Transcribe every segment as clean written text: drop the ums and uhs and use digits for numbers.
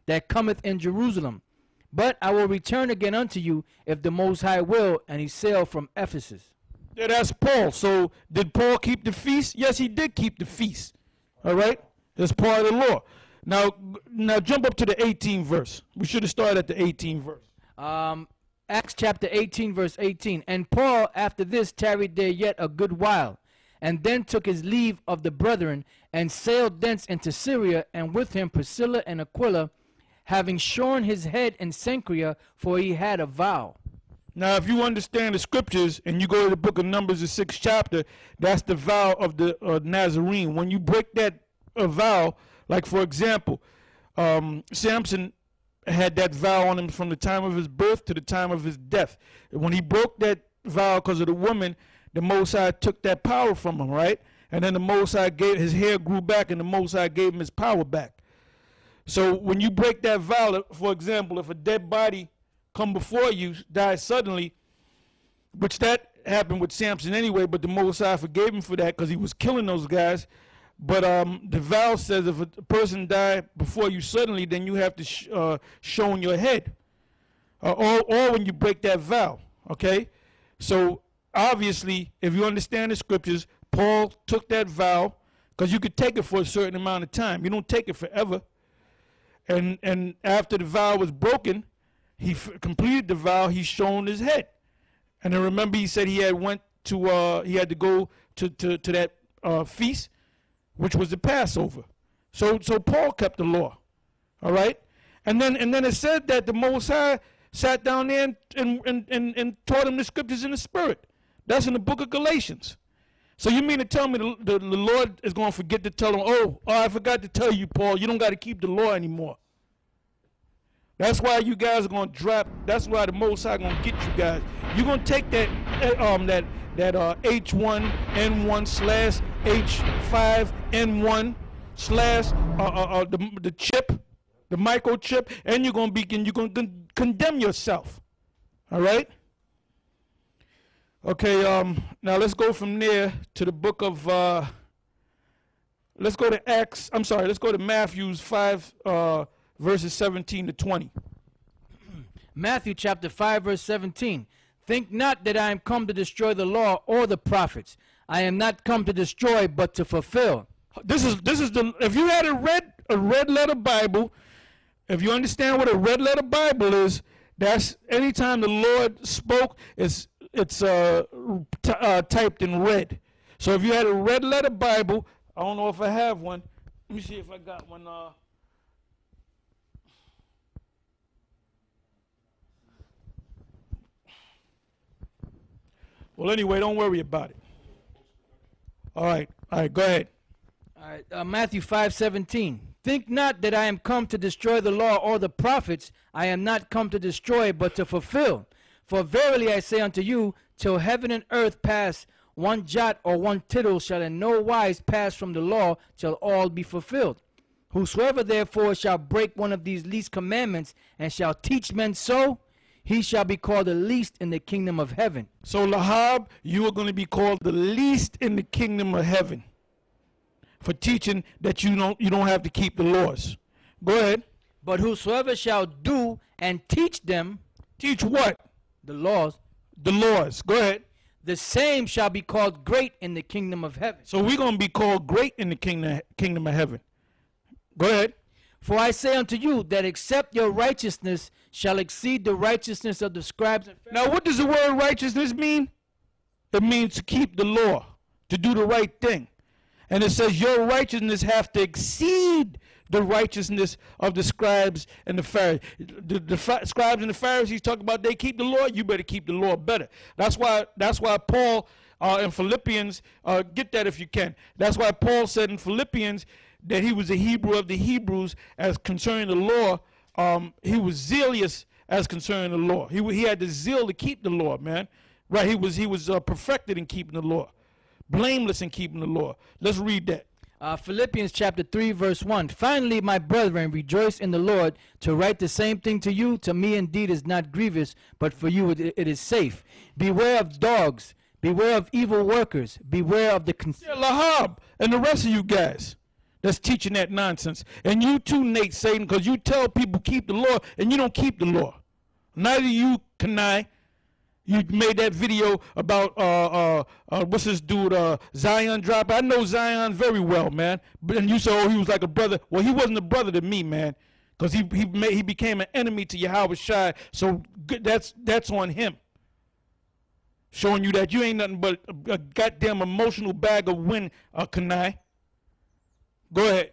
that cometh in Jerusalem. But I will return again unto you, if the Most High will. And he sailed from Ephesus. Yeah, that's Paul. So did Paul keep the feast? Yes, he did keep the feast. All right? That's part of the law. Now jump up to the 18th verse. We should have started at the 18th verse. Acts chapter 18, verse 18. And Paul after this tarried there yet a good while, and then took his leave of the brethren, and sailed thence into Syria, and with him Priscilla and Aquila, having shorn his head in Cenchrea, for he had a vow. Now, if you understand the scriptures and you go to the book of Numbers, the 6th chapter, that's the vow of the Nazarene. When you break that vow, like for example, Samson had that vow on him from the time of his birth to the time of his death. When he broke that vow because of the woman, the Most High took that power from him, right? And then the Most High gave, his hair grew back, and the Most High gave him his power back. So when you break that vow, for example, if a dead body come before you, die suddenly, which that happened with Samson anyway, but the Most High forgave him for that because he was killing those guys. But the vow says if a person died before you suddenly, then you have to show your head, or when you break that vow, okay? So obviously, if you understand the scriptures, Paul took that vow because you could take it for a certain amount of time. You don't take it forever. And after the vow was broken, he completed the vow. He shone his head, and then remember he said he had to go to that feast, which was the Passover. So Paul kept the law, all right. And then it said that the Most High sat down there and taught him the scriptures in the Spirit. That's in the book of Galatians. So you mean to tell me the Lord is going to forget to tell him, oh, I forgot to tell you, Paul, you don't got to keep the law anymore. That's why you guys are going to drop. That's why the Most High going to get you guys. You're going to take that H1N1 slash H5N1 slash the chip, the microchip, and you're going to condemn yourself. All right? Okay, now let's go from there to the book of, let's go to Matthew 5, verses 17 to 20. Matthew chapter 5, verse 17. Think not that I am come to destroy the law or the prophets. I am not come to destroy, but to fulfill. This is if you had a red letter Bible, if you understand what a red letter Bible is, that's anytime the Lord spoke, it's typed in red. So if you had a red letter Bible, I don't know if I have one. Let me see if I got one. Well, anyway, don't worry about it. All right, go ahead. All right, Matthew 5:17. Think not that I am come to destroy the law or the prophets. I am not come to destroy, but to fulfill. For verily I say unto you, till heaven and earth pass, one jot or one tittle shall in no wise pass from the law, till all be fulfilled. Whosoever therefore shall break one of these least commandments, and shall teach men so, he shall be called the least in the kingdom of heaven. So Lahab, you are going to be called the least in the kingdom of heaven for teaching that you don't have to keep the laws. Go ahead. But whosoever shall do and teach them. Teach what? The laws. The laws. Go ahead. The same shall be called great in the kingdom of heaven. So we're going to be called great in the kingdom of heaven. Go ahead. For I say unto you that except your righteousness shall exceed the righteousness of the scribes and Pharisees. Now what does the word righteousness mean? It means to keep the law, to do the right thing. And it says your righteousness have to exceed the righteousness of the scribes and the Pharisees. The scribes and the Pharisees talk about they keep the law. You better keep the law better. That's why Paul in Philippians, get that if you can. That's why Paul said in Philippians that he was a Hebrew of the Hebrews as concerning the law. He was zealous as concerning the law. He had the zeal to keep the law, man. Right? He was perfected in keeping the law, blameless in keeping the law. Let's read that. Philippians chapter 3, verse 1. Finally, my brethren, rejoice in the Lord. To write the same thing to you, to me indeed is not grievous, but for you it is safe. Beware of dogs. Beware of evil workers. Beware of the... Lahab and the rest of you guys. that's teaching that nonsense. And you too, Nate, Satan, because you tell people keep the law, and you don't keep the law. Neither you, Kanai. You made that video about what's this dude, Zion Drop. I know Zion very well, man. And you said, oh, he was like a brother. Well, he wasn't a brother to me, man, because he became an enemy to Yahweh Shai. So that's on him, showing you that you ain't nothing but a goddamn emotional bag of wind, Kanai. Go ahead.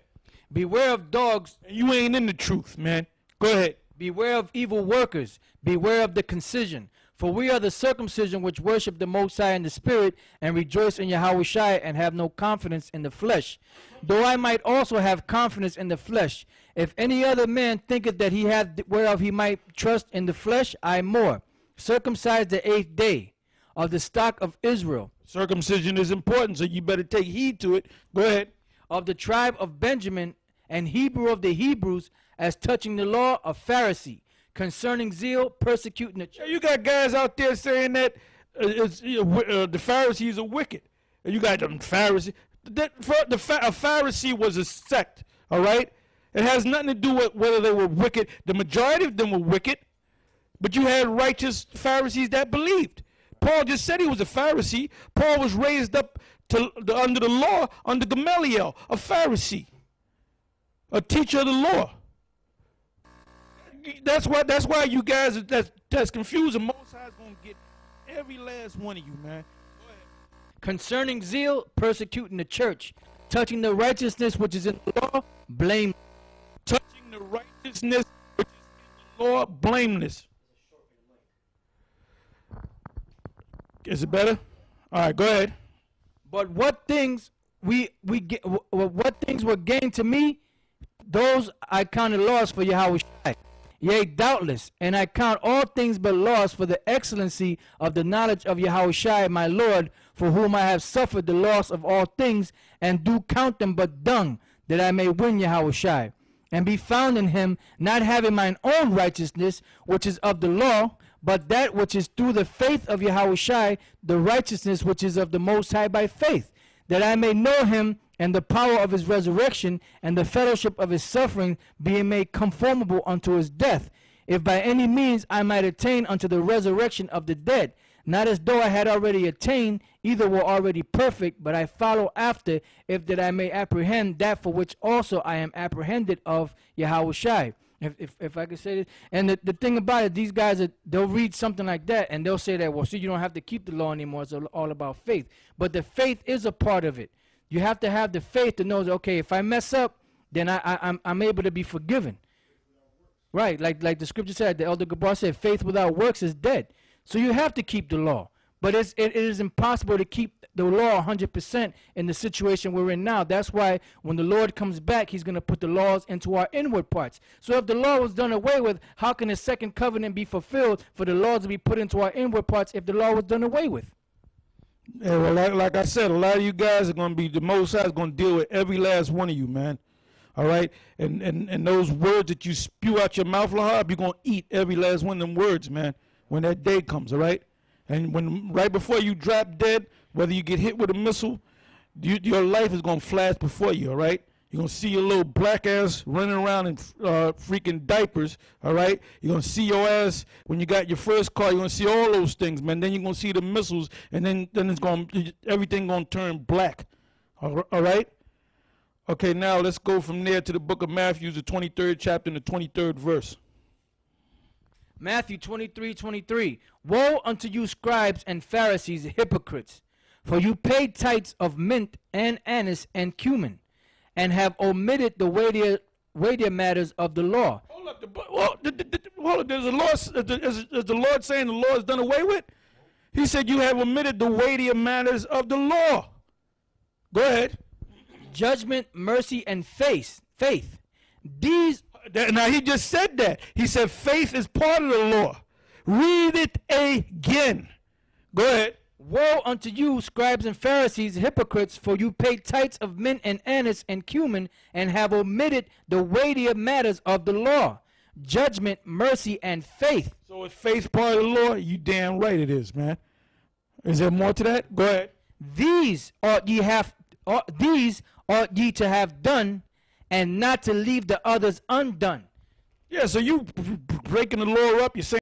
Beware of dogs. And you ain't in the truth, man. Go ahead. Beware of evil workers. Beware of the concision. For we are the circumcision which worship the Most High in the Spirit, and rejoice in Yahweh Shai, and have no confidence in the flesh. Though I might also have confidence in the flesh. If any other man thinketh that he hath whereof he might trust in the flesh, I more. Circumcised the 8th day, of the stock of Israel. Circumcision is important, so you better take heed to it. Go ahead. Of the tribe of Benjamin, and Hebrew of the Hebrews, as touching the law, a Pharisee. Concerning zeal, persecuting the church. You got guys out there saying that the Pharisees are wicked. And you got them Pharisees. A Pharisee was a sect, all right? It has nothing to do with whether they were wicked. The majority of them were wicked, but you had righteous Pharisees that believed. Paul just said he was a Pharisee. Paul was raised up under the law, under Gamaliel, a Pharisee, a teacher of the law. That's why you guys that's confused. The Most High is going to get every last one of you, man. Go ahead. Concerning zeal, persecuting the church. Touching the righteousness which is in the law, blame. Touching the righteousness which is in the law, blameless. Is it better? All right, go ahead. But what things what things were gained to me, those I counted loss for Yahweh Shai. Yea, doubtless, and I count all things but loss for the excellency of the knowledge of Yahweh Shai, my Lord, for whom I have suffered the loss of all things, and do count them but dung, that I may win Yahweh Shai, and be found in him, not having mine own righteousness, which is of the law, but that which is through the faith of Yahweh Shai, the righteousness which is of the Most High by faith, that I may know him, and the power of his resurrection, and the fellowship of his suffering, being made conformable unto his death, if by any means I might attain unto the resurrection of the dead, not as though I had already attained, either were already perfect, but I follow after, if that I may apprehend that for which also I am apprehended of Yahweh Shai. If I could say this. And the thing about it, these guys, they'll read something like that, and they'll say that, well, see, you don't have to keep the law anymore. It's all about faith. But the faith is a part of it. You have to have the faith to know that, okay, if I mess up, then I'm able to be forgiven. Right, like the scripture said, the Elder Gabar said, faith without works is dead. So you have to keep the law. But it is impossible to keep the law 100% in the situation we're in now. That's why when the Lord comes back, he's going to put the laws into our inward parts. So if the law was done away with, how can the second covenant be fulfilled for the laws to be put into our inward parts if the law was done away with? Yeah, well, like I said, a lot of you guys are going to be, the Most High is going to deal with every last one of you, man. All right? And those words that you spew out your mouth, Lahab, you're going to eat every last one of them words, man, when that day comes, all right? And when right before you drop dead, whether you get hit with a missile, your life is going to flash before you, all right? You're going to see your little black ass running around in freaking diapers, all right? You're going to see your ass when you got your first car. You're going to see all those things, man. Then you're going to see the missiles, and then it's everything going to turn black, all right? Okay, now let's go from there to the book of Matthew, the 23rd chapter and the 23rd verse. Matthew 23:23. Woe unto you, scribes and Pharisees, hypocrites! For you pay tithes of mint and anise and cumin, and have omitted the weightier matters of the law. Hold up, hold up. Is the Lord saying the law is done away with? He said you have omitted the weightier matters of the law. Go ahead. Judgment, mercy, and faith. These. Now he just said that. He said faith is part of the law. Read it again. Go ahead. Woe unto you, scribes and Pharisees, hypocrites, for you pay tithes of mint and anise and cumin, and have omitted the weightier matters of the law, judgment, mercy, and faith. So is faith part of the law? You damn right it is, man. Is there more to that? Go ahead. These ought ye to have done, and not to leave the others undone. Yeah, so you breaking the law up, you're saying